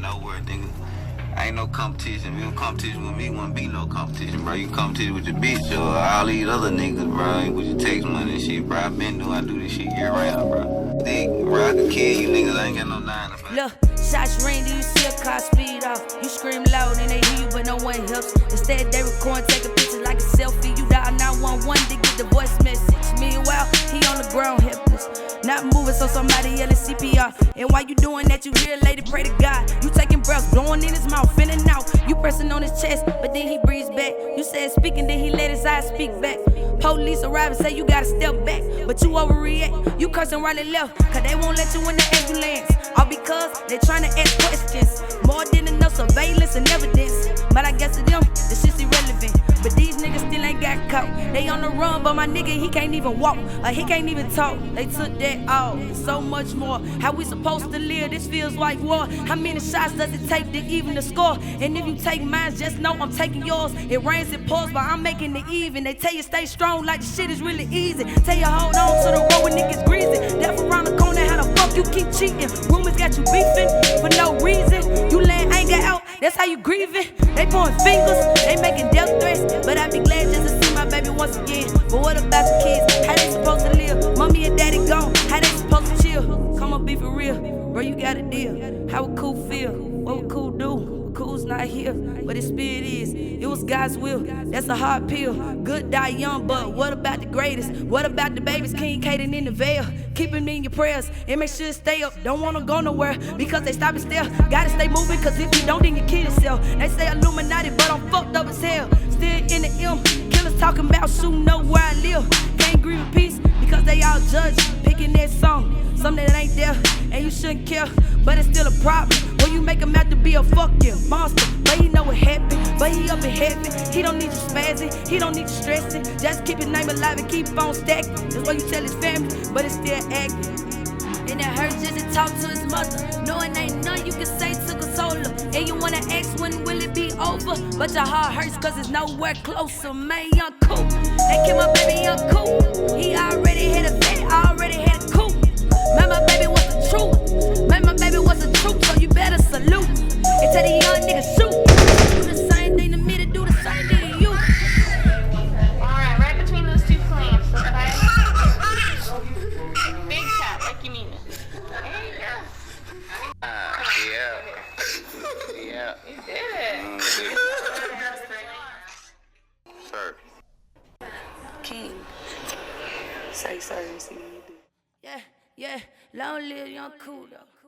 nowhere, nigga. I ain't no competition. If you competition with me, wouldn't be no competition, bro. You competition with your bitch or all these other niggas, bro. With your text money and shit, bro. I do this shit year round, bro. Dick, bro, I can kill you niggas. I ain't got no 9 to 5. Look, shots ring, do you see a car speed off? You scream loud and they hear you, but no one helps. Instead, they record, take a picture like a selfie. You dial 911 to get the voice message. Meanwhile, he on the ground helpless, not moving, so somebody yelling CPR. And while you doing that, you hear a lady pray to God. You taking breaths, blowing in his mouth, in and out. You pressing on his chest, but then he breathes back. You said speaking, then he let his eyes speak back. Police arrive and say you gotta step back, but you overreact. You cursing right and left, cause they won't let you in the ambulance. All because they trying to ask questions, more than enough surveillance and evidence. But I guess to them, this shit's irrelevant. But these niggas still ain't got caught. They on the run, but my nigga, he can't even walk, or he can't even talk. They took that all, and so much more. How we supposed to live? This feels like war. How many shots does it take to even the score? And if you take mine, just know I'm taking yours. It rains and pours, but I'm making it even. They tell you stay strong like the shit is really easy. Tell you hold on to the road when it gets greasy. Death around the corner, how the fuck you keep cheating? Rumors got you beefing for no reason. You letting anger out, that's how you grieving. They pointing fingers, they making death threats. But I be glad just to see my baby once again. But what about the kids? How they supposed to live? Mommy and daddy gone, how they supposed to chill? Come on, be for real, bro, you got a deal. How would cool feel? What would cool do? Cool's not here, but his spirit is. It was God's will, that's a hard pill. Good die young, but what about the greatest? What about the babies King Caden in the veil? Keep him in your prayers and make sure it stay up. Don't wanna go nowhere because they stop and stare. Gotta stay moving, cause if you don't, then you kill yourself. They say Illuminati, but I'm fucked up as hell. Still in the M, killers talking about shooting up where I live. Can't grieve in peace because they all judge, picking that song. Something that ain't there, and you shouldn't care, but it's still a problem when you make him out to be a fucking monster. But he know what happened, but he up in heaven. He don't need you spazzing, he don't need you stressing. Just keep his name alive and keep on stacking. That's what you tell his family, but it's still acting. And it hurts just to talk to his mother, knowing ain't nothing you can say to console her. And you wanna ask when will it be over, but your heart hurts cause it's nowhere closer. Man, young cool, they kill my baby young cool. He already had a vet, already had a coup. Man, my baby was the truth. Man, my baby was the truth, so you better salute. And tell the young niggas shoot. Do the same thing to me to do the same thing to you. Alright, right between those two clams, okay? Big tap, like you mean it. There you go. Yeah. You did it. Sir. King. Say sorry and see what you do. Yeah, long live young cool though.